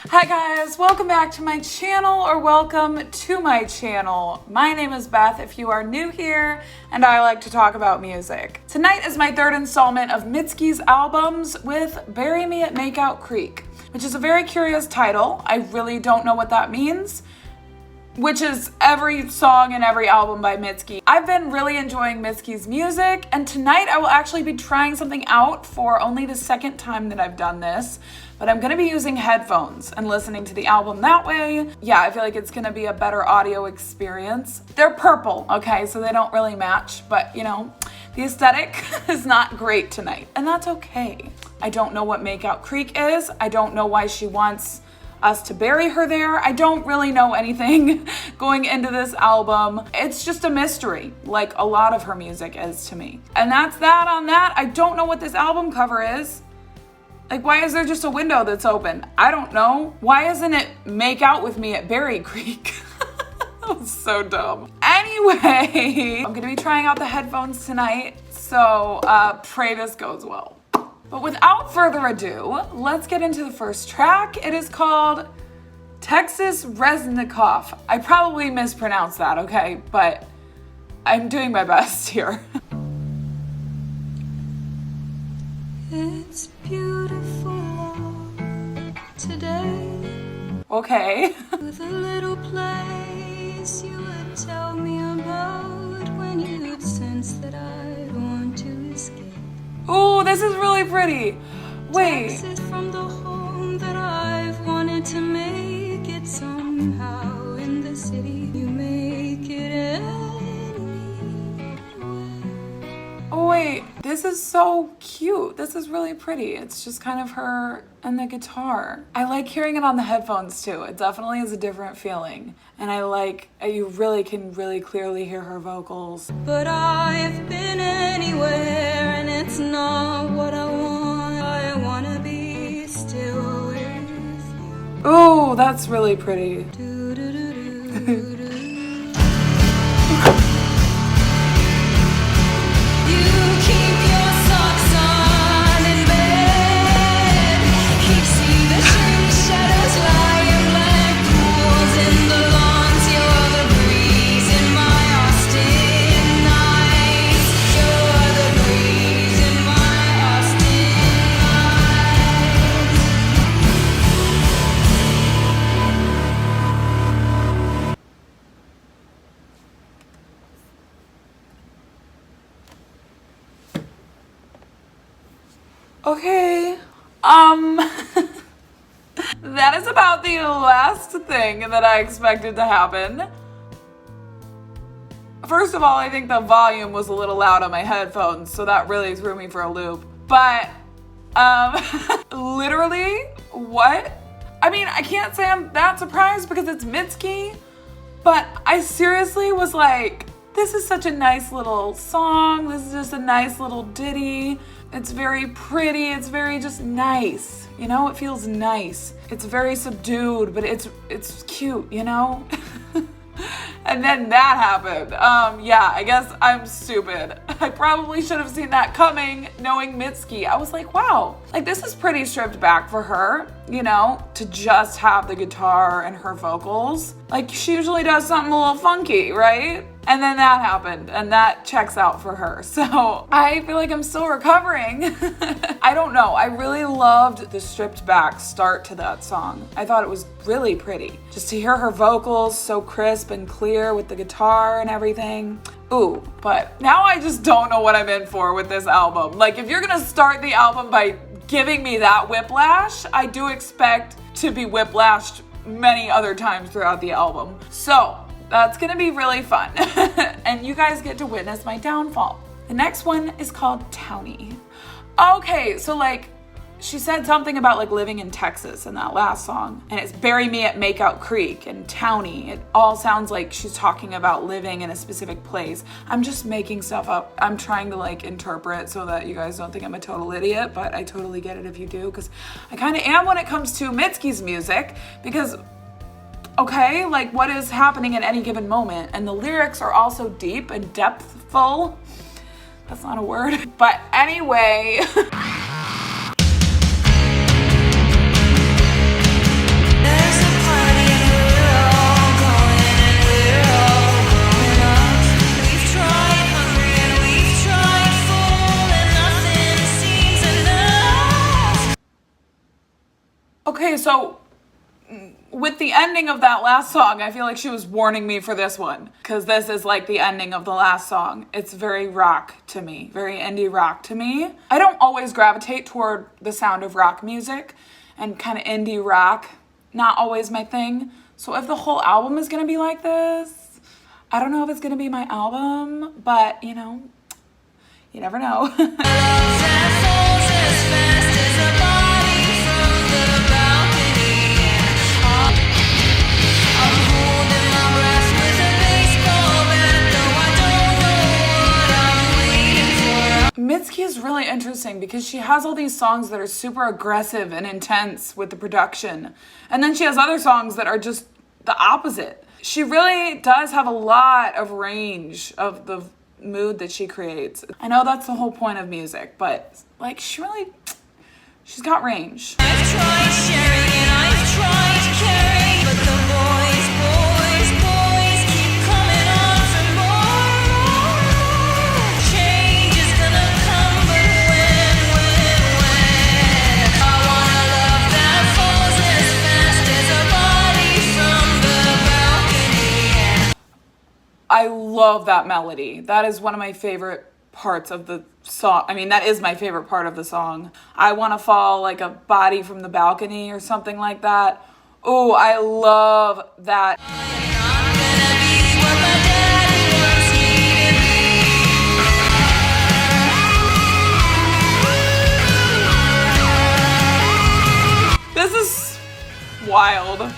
Hi guys, welcome back to my channel, or welcome to my channel. My name is Beth if you are new here, and I like to talk about music. Tonight is my third installment of Mitski's albums with Bury Me at Makeout Creek, which is a very curious title. I really don't know what that means, which is every song and every album by Mitski. I've been really enjoying Mitski's music, and tonight I will actually be trying something out for only the second time that I've done this, but I'm gonna be using headphones and listening to the album that way. Yeah, I feel like it's gonna be a better audio experience. They're purple, okay, so they don't really match, but you know, the aesthetic is not great tonight, and that's okay. I don't know what Makeout Creek is. I don't know why she wants us to bury her there. I don't really know anything going into this album. It's just a mystery, like a lot of her music is to me. And that's that on that. I don't know what this album cover is. Like, why is there just a window that's open? I don't know. Why isn't it Make Out With Me at Bury Creek? That was so dumb. Anyway, I'm gonna be trying out the headphones tonight, so pray this goes well. But without further ado, let's get into the first track. It is called Texas Reznikoff. I probably mispronounced that, okay? But I'm doing my best here. It's beautiful today. Okay. With a little place you would tell me about when you'd sense that I'd want to escape. Oh, this is really pretty. Wait. Texas from the home that I've wanted to make it somehow. In the city you make it anyway. Oh wait, this is so cute. This is really pretty. It's just kind of her and the guitar. I like hearing it on the headphones too. It definitely is a different feeling. And I like, you really can really clearly hear her vocals. But I've been anywhere and it's not what I want. I wanna be still with you. Oh, that's really pretty. Okay, that is about the last thing that I expected to happen. First of all, I think the volume was a little loud on my headphones, so that really threw me for a loop. But, literally, what? I mean, I can't say I'm that surprised because it's Mitski, but I seriously was like, this is such a nice little song. This is just a nice little ditty. It's very pretty. It's very just nice. You know, it feels nice. It's very subdued, but it's cute, you know? And then that happened. Yeah, I guess I'm stupid. I probably should have seen that coming, knowing Mitski. I was like, wow, like this is pretty stripped back for her, you know, to just have the guitar and her vocals. Like she usually does something a little funky, right? And then that happened, and that checks out for her. So I feel like I'm still recovering. I don't know. I really loved the stripped back start to that song. I thought it was really pretty. Just to hear her vocals so crisp and clear with the guitar and everything. Ooh, but now I just don't know what I'm in for with this album. Like if you're gonna start the album by giving me that whiplash, I do expect to be whiplashed many other times throughout the album. So that's gonna be really fun. And you guys get to witness my downfall. The next one is called Townie. Okay, so like she said something about like living in Texas in that last song, and it's Bury Me at Makeout Creek and Townie. It all sounds like she's talking about living in a specific place. I'm just making stuff up. I'm trying to like interpret so that you guys don't think I'm a total idiot, but I totally get it if you do, because I kind of am when it comes to Mitski's music, because okay, like what is happening at any given moment, and the lyrics are also deep and depthful. That's not a word, but anyway. Okay, so with the ending of that last song, I feel like she was warning me for this one, because this is like the ending of the last song. It's very rock to me, very indie rock to me. I don't always gravitate toward the sound of rock music, and kind of indie rock, not always my thing. So if the whole album is gonna be like this, I don't know if it's gonna be my album, but you know, you never know. Mitski is really interesting because she has all these songs that are super aggressive and intense with the production. And then she has other songs that are just the opposite. She really does have a lot of range of the mood that she creates. I know that's the whole point of music, but like she's got range. I've tried sharing and I've tried caring, but the boys keep coming on for more. Change is gonna come, but when? I wanna love that falls as fast as a body from the balcony. I love that melody. That is one of my favorite parts of the song. I mean, that is my favorite part of the song. I want to fall like a body from the balcony or something like that. Oh, I love that. I'm gonna be what my daddy wants me to be. This is wild.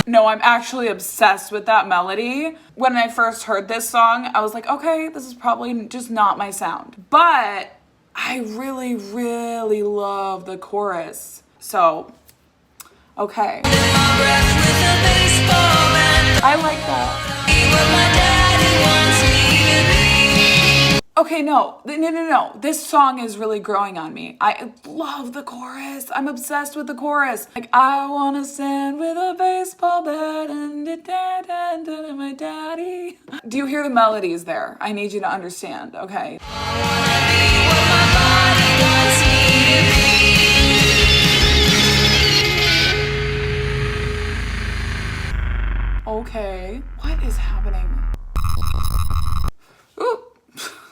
No, I'm actually obsessed with that melody. When I first heard this song, I was like, okay, this is probably just not my sound. But I really, really love the chorus. So, okay. I like that. Okay, no. This song is really growing on me. I love the chorus. I'm obsessed with the chorus. Like, I want to stand with a baseball bat and my daddy. Do you hear the melodies there? I need you to understand, okay? Okay, what is happening? Ooh.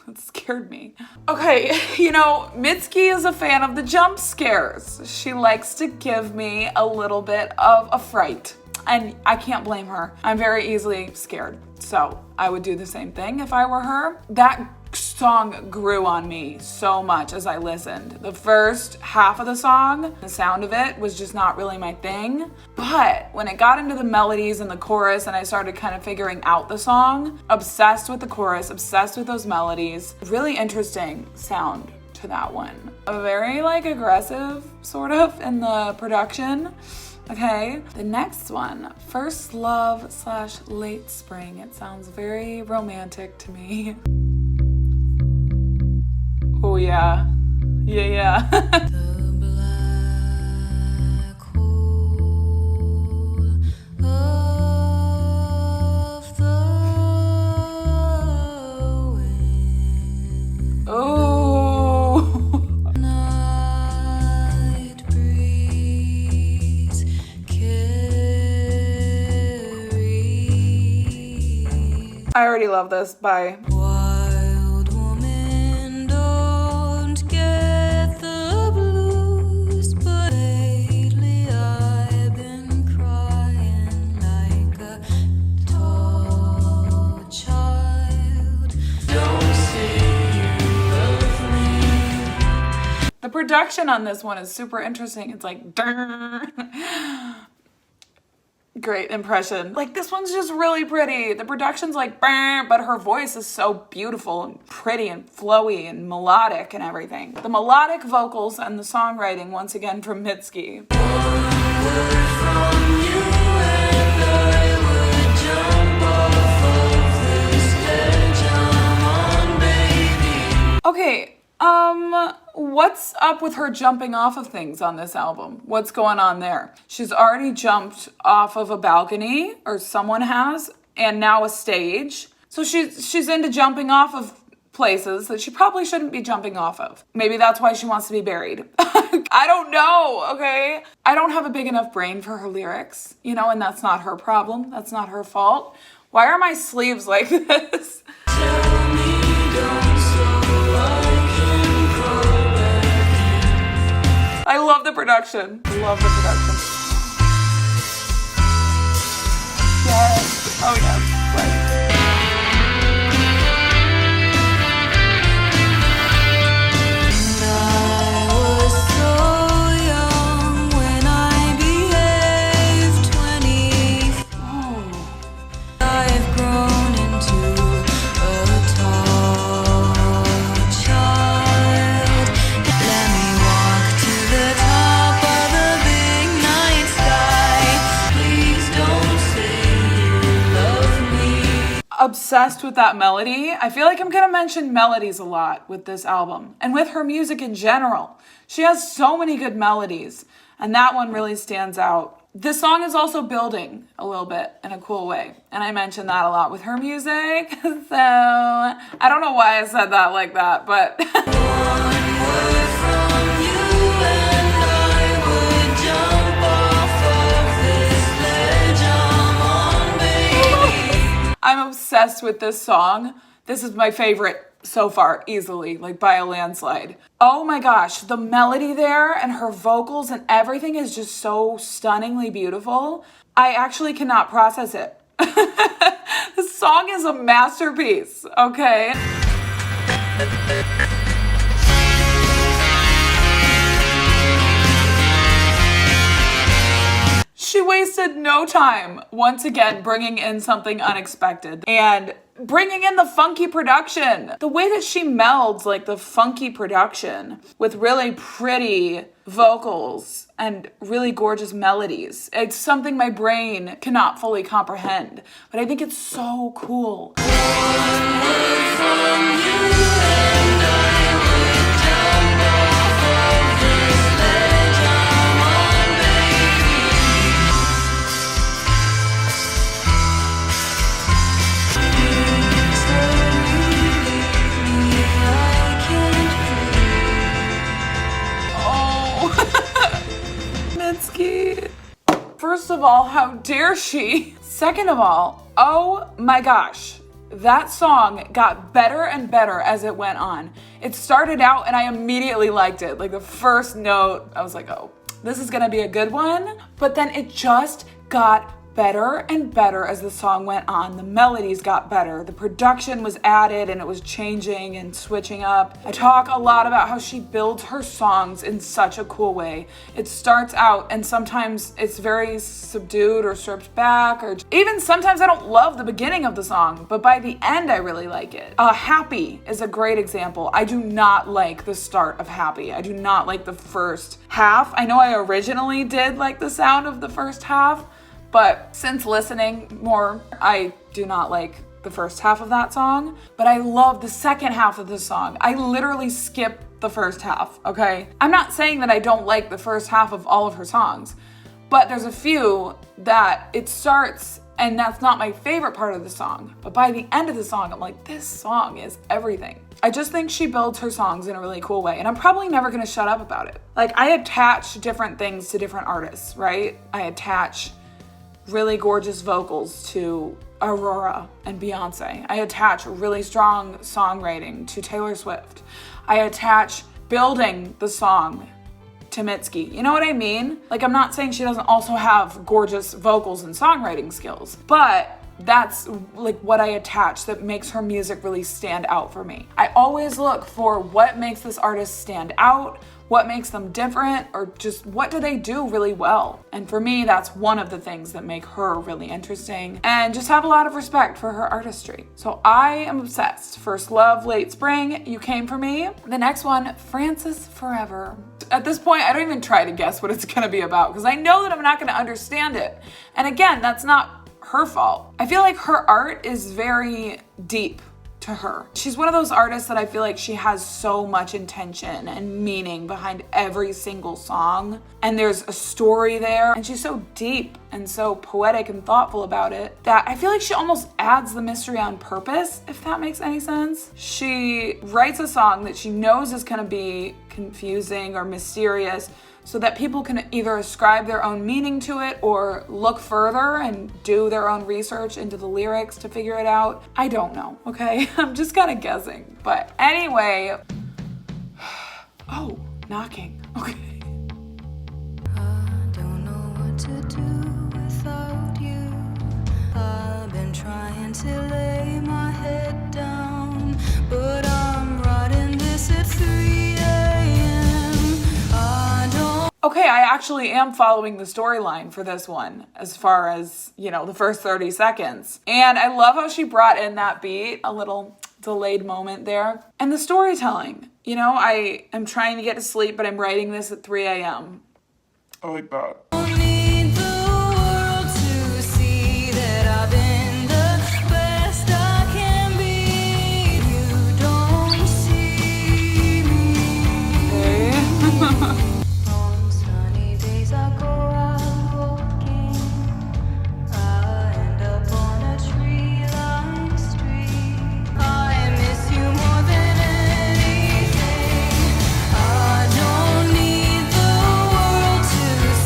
It scared me. Okay, you know, Mitski is a fan of the jump scares. She likes to give me a little bit of a fright. And I can't blame her. I'm very easily scared. So I would do the same thing if I were her. That song grew on me so much as I listened. The first half of the song, the sound of it was just not really my thing. But when it got into the melodies and the chorus and I started kind of figuring out the song, obsessed with the chorus, obsessed with those melodies. Really interesting sound to that one. A very like aggressive sort of in the production. Okay, the next one, First Love / Late Spring. It sounds very romantic to me. Oh yeah, yeah. The black hole of the wind. Oh. Night breeze carries. I already love this. Bye. Wild woman don't get the blues, but lately I've been crying like a tall child. Don't say you love me. The production on this one is super interesting. It's like, great impression. Like, this one's just really pretty. The production's like, but her voice is so beautiful and pretty and flowy and melodic and everything. The melodic vocals and the songwriting, once again, from Mitski. Okay, what's up with her jumping off of things on this album? What's going on there? She's already jumped off of a balcony, or someone has, and now a stage. So she's into jumping off of places that she probably shouldn't be jumping off of. Maybe that's why she wants to be buried. I don't know, okay? I don't have a big enough brain for her lyrics, you know, and that's not her problem. That's not her fault. Why are my sleeves like this? Tell me don't so I can crawl back in. I love the production. I love the production. Yes. Oh, yes. Right. I was so young when I behaved 20. Oh. I've grown into a tall child. Let me walk to the top of the big night sky. Please don't say you love me. Obsessed with that melody. I feel like I'm gonna mention melodies a lot with this album and with her music in general. She has so many good melodies, and that one really stands out. This song is also building a little bit in a cool way, and I mention that a lot with her music. So I don't know why I said that like that, but One word from you and I would jump off of this ledge I'm on, baby. I'm obsessed with this song. This is my favorite so far, easily, like by a landslide. Oh my gosh, the melody there and her vocals and everything is just so stunningly beautiful. I actually cannot process it. This song is a masterpiece, okay? She wasted no time, once again, bringing in something unexpected and bringing in the funky production. The way that she melds like the funky production with really pretty vocals and really gorgeous melodies. It's something my brain cannot fully comprehend, but I think it's so cool. One word from you and I would jump off of this ledge I'm on, baby. Please don't leave me, I can't breathe. Oh, Mitski. First of all, how dare she? Second of all, oh my gosh. That song got better and better as it went on. It started out and I immediately liked it. Like the first note, I was like, oh, this is gonna be a good one. But then it just got better and better as the song went on. The melodies got better. The production was added and it was changing and switching up. I talk a lot about how she builds her songs in such a cool way. It starts out and sometimes it's very subdued or stripped back, or even sometimes I don't love the beginning of the song, but by the end I really like it. Happy is a great example. I do not like the start of Happy. I do not like the first half. I know I originally did like the sound of the first half, but since listening more, I do not like the first half of that song, but I love the second half of the song. I literally skip the first half, okay? I'm not saying that I don't like the first half of all of her songs, but there's a few that it starts and that's not my favorite part of the song. But by the end of the song, I'm like, this song is everything. I just think she builds her songs in a really cool way, and I'm probably never gonna shut up about it. Like, I attach different things to different artists, right? I attach really gorgeous vocals to Aurora and Beyonce. I attach really strong songwriting to Taylor Swift. I attach building the song to Mitski. You know what I mean? Like, I'm not saying she doesn't also have gorgeous vocals and songwriting skills, but that's like what I attach that makes her music really stand out for me. I always look for what makes this artist stand out, what makes them different, or just what do they do really well. And for me, that's one of the things that make her really interesting, and just have a lot of respect for her artistry. So I am obsessed. First Love, Late Spring, You Came For Me. The next one, Francis Forever. At this point, I don't even try to guess what it's gonna be about because I know that I'm not gonna understand it. And again, that's not her fault. I feel like her art is very deep to her. She's one of those artists that I feel like she has so much intention and meaning behind every single song. And there's a story there. And she's so deep and so poetic and thoughtful about it that I feel like she almost adds the mystery on purpose, if that makes any sense. She writes a song that she knows is going to be confusing or mysterious, so that people can either ascribe their own meaning to it or look further and do their own research into the lyrics to figure it out. I don't know, okay? I'm just kind of guessing. But anyway, oh, knocking, okay. I don't know what to do without you. I've been trying to lay my head down, but I'm writing this at 3 a.m. I don't. Okay, I actually am following the storyline for this one as far as, you know, the first 30 seconds. And I love how she brought in that beat, a little delayed moment there. And the storytelling, you know, I am trying to get to sleep, but I'm writing this at 3 a.m. I like that. Need the world to see that I've been the best I can be. You don't see me. Okay. On sunny days I go out walking. I end up on a tree-lined street. I miss you more than anything. I don't need the world to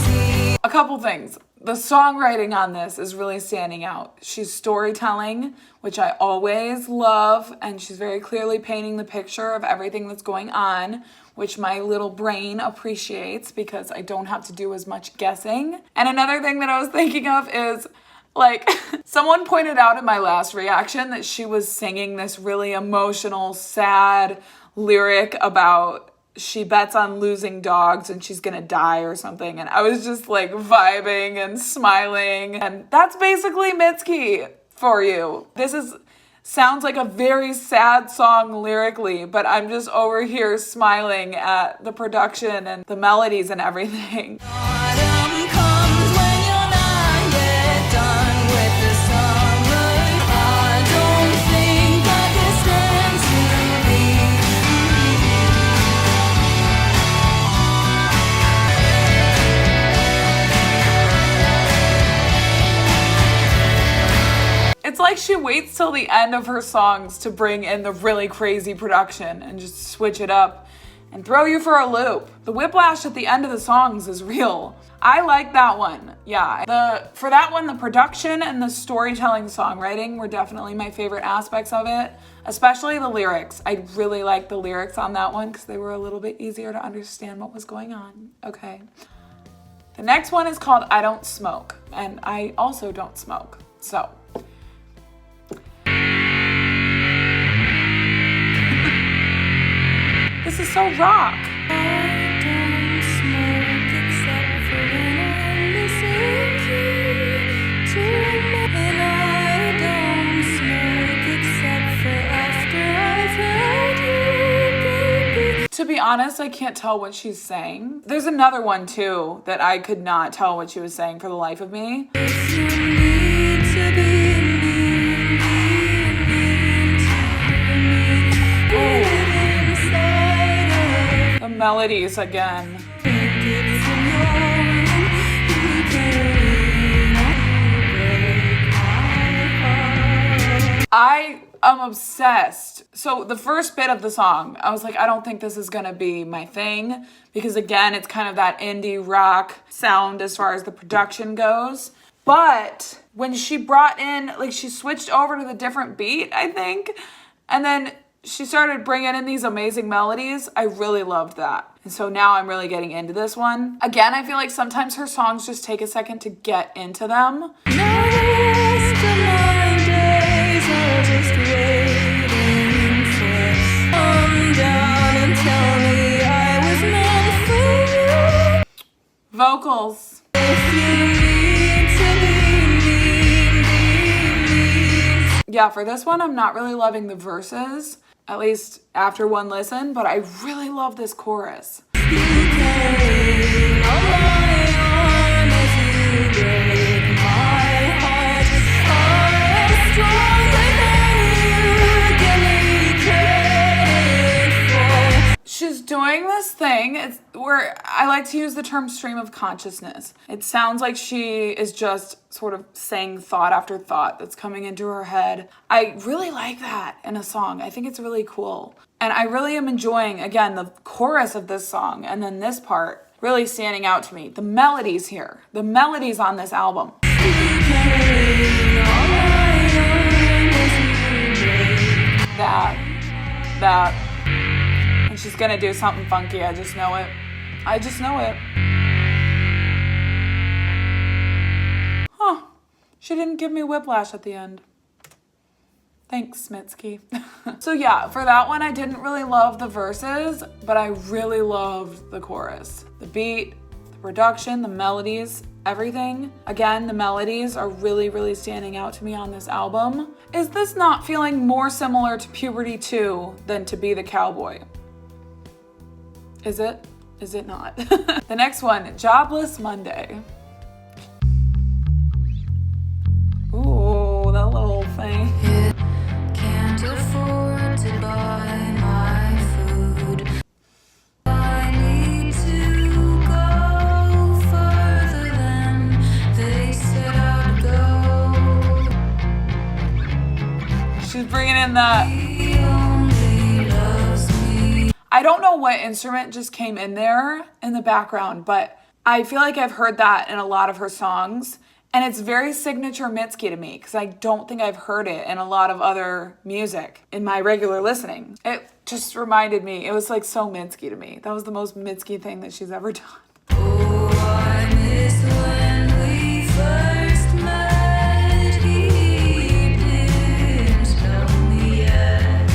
see. A couple things. The songwriting on this is really standing out. She's storytelling, which I always love, and she's very clearly painting the picture of everything that's going on, which my little brain appreciates because I don't have to do as much guessing. And another thing that I was thinking of is, like, someone pointed out in my last reaction that she was singing this really emotional, sad lyric about she bets on losing dogs and she's gonna die or something. And I was just like vibing and smiling. And that's basically Mitski for you. Sounds like a very sad song lyrically, but I'm just over here smiling at the production and the melodies and everything. Autumn comes when you're not yet done with the summer. I don't think I can stand to be. It's like she waits till the end of her songs to bring in the really crazy production and just switch it up and throw you for a loop. The whiplash at the end of the songs is real. I like that one. Yeah. For that one, the production and the storytelling songwriting were definitely my favorite aspects of it, especially the lyrics. I really liked the lyrics on that one because they were a little bit easier to understand what was going on. Okay. The next one is called I Don't Smoke, and I also don't smoke. So this is so rock. I don't smoke except for when I'm listening to you. And I don't smoke except for after I've heard you, baby. To be honest, I can't tell what she's saying. There's another one too that I could not tell what she was saying for the life of me. If you need to be mean to me, inside of The melodies again. it's in your room. You can lean on, break my heart. I am obsessed. So the first bit of the song, I was like, I don't think this is gonna be my thing because again, it's kind of that indie rock sound as far as the production goes. But when she brought in, like she switched over to the different beat, I think, and then she started bringing in these amazing melodies. I really loved that. And so now I'm really getting into this one. Again, I feel like sometimes her songs just take a second to get into them. Most of my days are just waiting for come down and tell me I was meant for you. Vocals. If you need to be mean. Yeah, for this one, I'm not really loving the verses, at least after one listen, but I really love this chorus. You can lean on my arm as you break my heart. I'm stronger than you. Give me doing this thing. It's where I like to use the term stream of consciousness. It sounds like she is just sort of saying thought after thought that's coming into her head. I really like that in a song. I think it's really cool. And I really am enjoying, again, the chorus of this song and then this part really standing out to me. The melodies here. The melodies on this album. That. And she's gonna do something funky. I just know it. I just know it. Huh. She didn't give me whiplash at the end. Thanks, Mitski. So yeah, for that one, I didn't really love the verses, but I really loved the chorus. The beat, the production, the melodies, everything. Again, the melodies are really, really standing out to me on this album. Is this not feeling more similar to Puberty 2 than To Be the Cowboy? Is it? Is it not? The next one, Jobless Monday. Ooh, that little thing. Can't afford to buy my food. I need to go further than they said I'd go. She's bringing in that. He only loves me. I don't know what instrument just came in there in the background, but I feel like I've heard that in a lot of her songs. And it's very signature Mitski to me because I don't think I've heard it in a lot of other music in my regular listening. It just reminded me, it was like so Mitski to me. That was the most Mitski thing that she's ever done. Oh, I miss when we first met. He didn't tell me yet.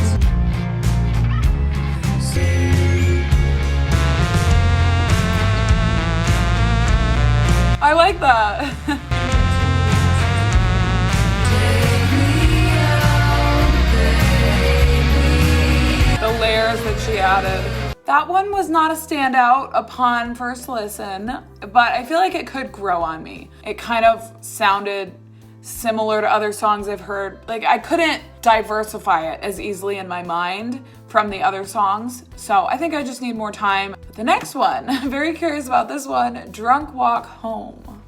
I like that. The layers that she added. That one was not a standout upon first listen, but I feel like it could grow on me. It kind of sounded similar to other songs I've heard. Like I couldn't diversify it as easily in my mind from the other songs. So I think I just need more time. But the next one, I'm very curious about this one, Drunk Walk Home.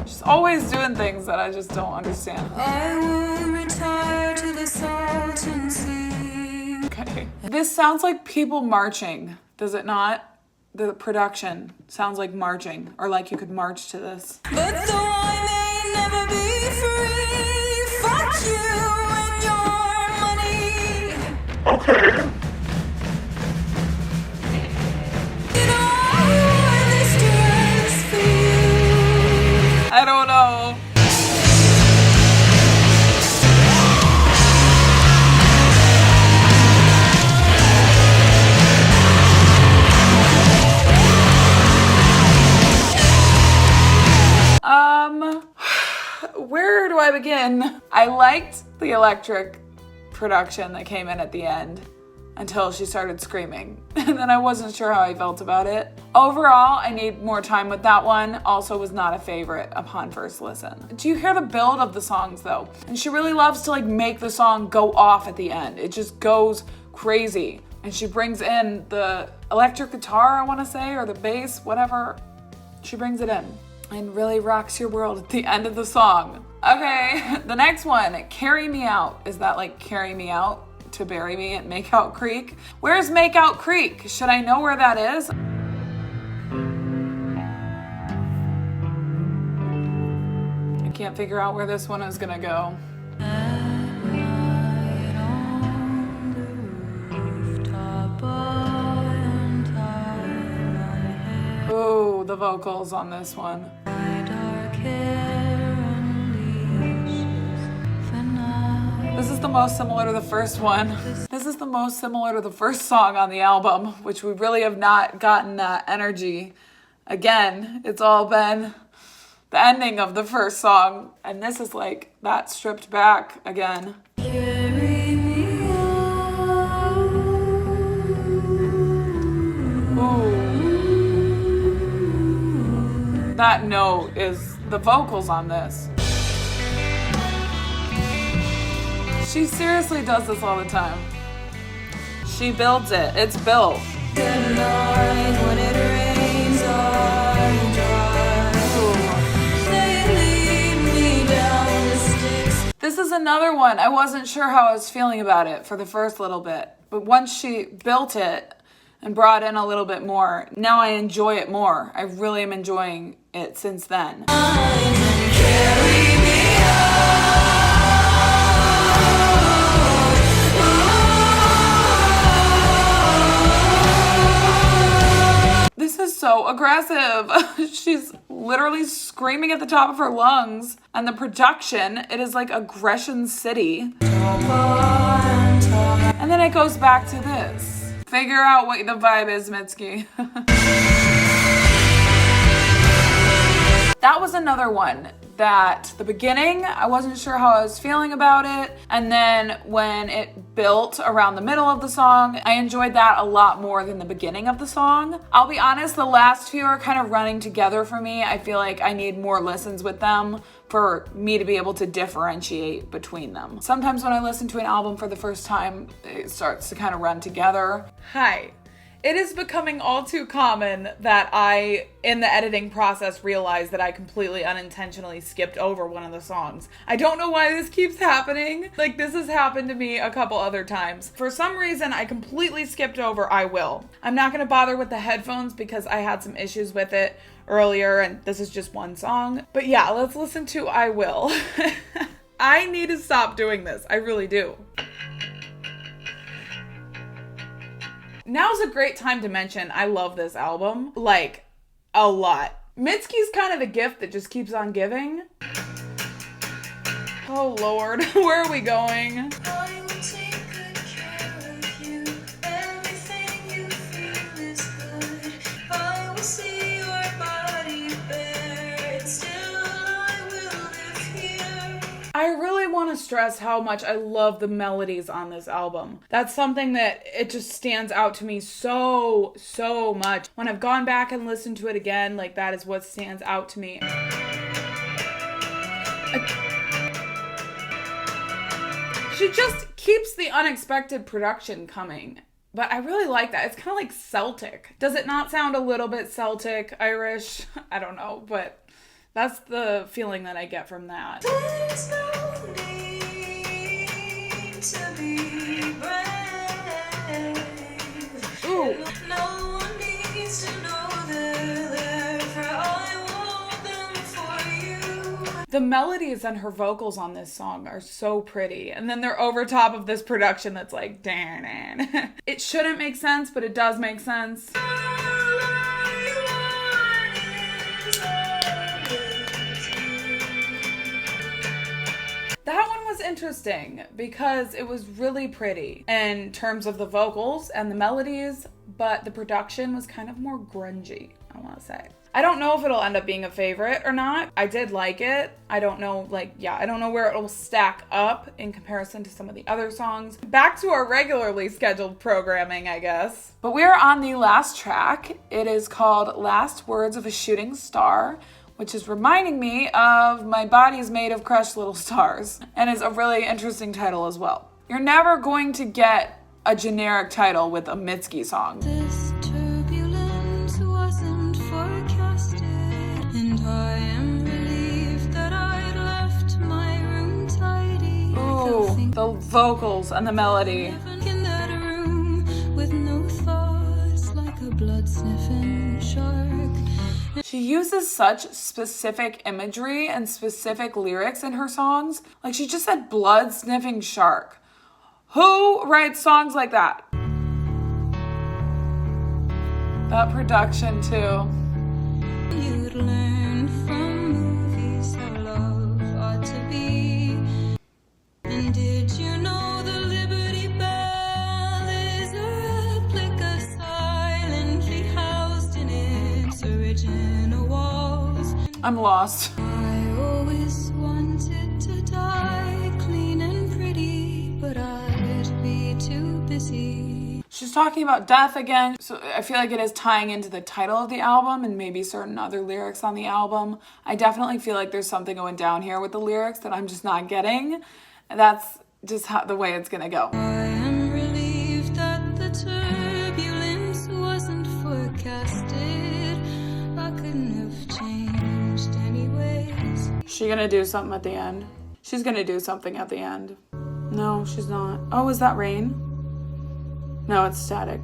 She's always doing things that I just don't understand. I will retire to the Salton Sea. Okay. This sounds like people marching, does it not? The production sounds like marching, or like you could march to this. But though I may never be free, fuck you and your money. Okay. You know I wore this dress for you. I don't know. Where do I begin? I liked the electric production that came in at the end until she started screaming. And then I wasn't sure how I felt about it. Overall, I need more time with that one. Also was not a favorite upon first listen. Do you hear the build of the songs though? And she really loves to like make the song go off at the end. It just goes crazy. And she brings in the electric guitar, I wanna say, or the bass, whatever. She brings it in and really rocks your world at the end of the song. Okay, the next one, Carry Me Out. Is that like Carry Me Out to bury me at Makeout Creek? Where's Makeout Creek? Should I know where that is? I can't figure out where this one is gonna go. Ooh, the vocals on this one. This is the most similar to the first one. This is the most similar to the first song on the album, which we really have not gotten that energy. Again, it's all been the ending of the first song, and this is like that stripped back again. Ooh. That note is the vocals on this. She seriously does this all the time. She builds it. It's built. Good night when it rains on dry. They lead me down the sticks. This is another one. I wasn't sure how I was feeling about it for the first little bit. But once she built it and brought in a little bit more, now I enjoy it more. I really am enjoying it since then. Carry me out. This is so aggressive. She's literally screaming at the top of her lungs. And the production, it is like Aggression City. And then it goes back to this. Figure out what the vibe is, Mitski. That was another one that the beginning, I wasn't sure how I was feeling about it. And then when it built around the middle of the song, I enjoyed that a lot more than the beginning of the song. I'll be honest, the last few are kind of running together for me. I feel like I need more listens with them for me to be able to differentiate between them. Sometimes when I listen to an album for the first time, it starts to kind of run together. Hi. It is becoming all too common that I, in the editing process, realize that I completely unintentionally skipped over one of the songs. I don't know why this keeps happening. Like, this has happened to me a couple other times. For some reason, I completely skipped over I Will. I'm not gonna bother with the headphones because I had some issues with it earlier, and this is just one song. But yeah, let's listen to I Will. I need to stop doing this. I really do. Now's a great time to mention I love this album, like, a lot. Mitski's kind of the gift that just keeps on giving. Oh Lord, where are we going? I will take good care of you. Everything you feel is good. I will see your body bare. Still I will live here. I really want to stress how much I love the melodies on this album. That's something that it just stands out to me so much. When I've gone back and listened to it again, like, that is what stands out to me. She just keeps the unexpected production coming. But I really like that. It's kind of like Celtic. Does it not sound a little bit Celtic, Irish? I don't know, but that's the feeling that I get from that. There's no need to be brave. Ooh. No one needs to know they're there, for I want them for you. The melodies and her vocals on this song are so pretty. And then they're over top of this production that's like, dan. It shouldn't make sense, but it does make sense. That one was interesting because it was really pretty in terms of the vocals and the melodies, but the production was kind of more grungy, I want to say. I don't know if it'll end up being a favorite or not. I did like it. I don't know, I don't know where it'll stack up in comparison to some of the other songs. Back to our regularly scheduled programming, I guess. But we're on the last track. It is called Last Words of a Shooting Star, which is reminding me of My Body's Made of Crushed Little Stars, and is a really interesting title as well. You're never going to get a generic title with a Mitski song. This turbulence wasn't forecasted, and I am relieved that I left my room tidy. Ooh, the vocals and the melody. In that room with no thoughts, like a blood-sniffing shark. She uses such specific imagery and specific lyrics in her songs. Like, she just said blood-sniffing shark. Who writes songs like that? That production, too. You'd learn from movies how love ought to be. And did you know the Liberty Bell is a replica silently housed in its original walls? I'm lost. I always wanted to die clean and pretty, but I'd be too busy. She's talking about death again, so I feel like it is tying into the title of the album and maybe certain other lyrics on the album. I definitely feel like there's something going down here with the lyrics that I'm just not getting. And that's just the way it's gonna go. I am relieved that the She gonna do something at the end? She's gonna do something at the end. No, she's not. Oh, is that rain? No, it's static.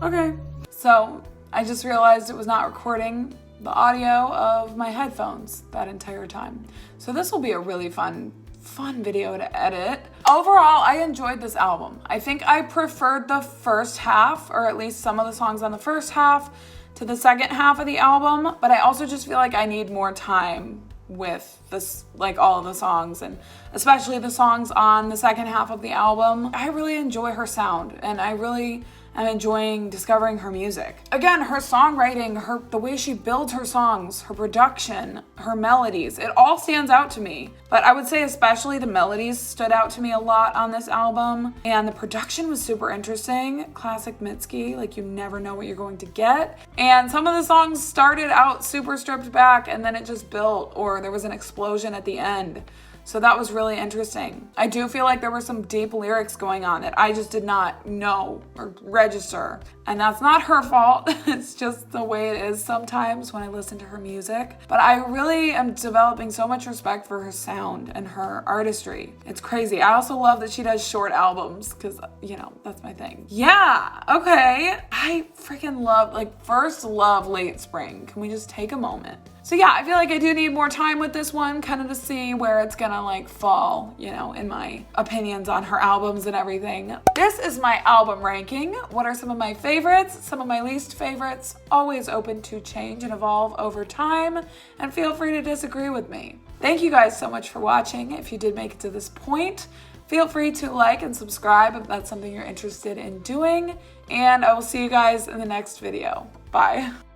Okay. So I just realized it was not recording the audio of my headphones that entire time. So this will be a really fun video to edit. Overall, I enjoyed this album. I think I preferred the first half, or at least some of the songs on the first half, to the second half of the album, but I also just feel like I need more time with this, like all of the songs, and especially the songs on the second half of the album. I really enjoy her sound, and I really am enjoying discovering her music. Again, her songwriting, the way she builds her songs, her production, her melodies, it all stands out to me. But I would say especially the melodies stood out to me a lot on this album, and the production was super interesting. Classic Mitski, like you never know what you're going to get. And some of the songs started out super stripped back, and then it just built, or there was an explosion at the end. So that was really interesting. I do feel like there were some deep lyrics going on that I just did not know or register. And that's not her fault. It's just the way it is sometimes when I listen to her music. But I really am developing so much respect for her sound and her artistry. It's crazy. I also love that she does short albums because, you know, that's my thing. Yeah, okay. I freaking first love Late Spring. Can we just take a moment? So yeah, I feel like I do need more time with this one, kind of to see where it's gonna like fall, you know, in my opinions on her albums and everything. This is my album ranking. What are some of my favorites, some of my least favorites? Always open to change and evolve over time, and feel free to disagree with me. Thank you guys so much for watching. If you did make it to this point, feel free to like and subscribe if that's something you're interested in doing, and I will see you guys in the next video. Bye.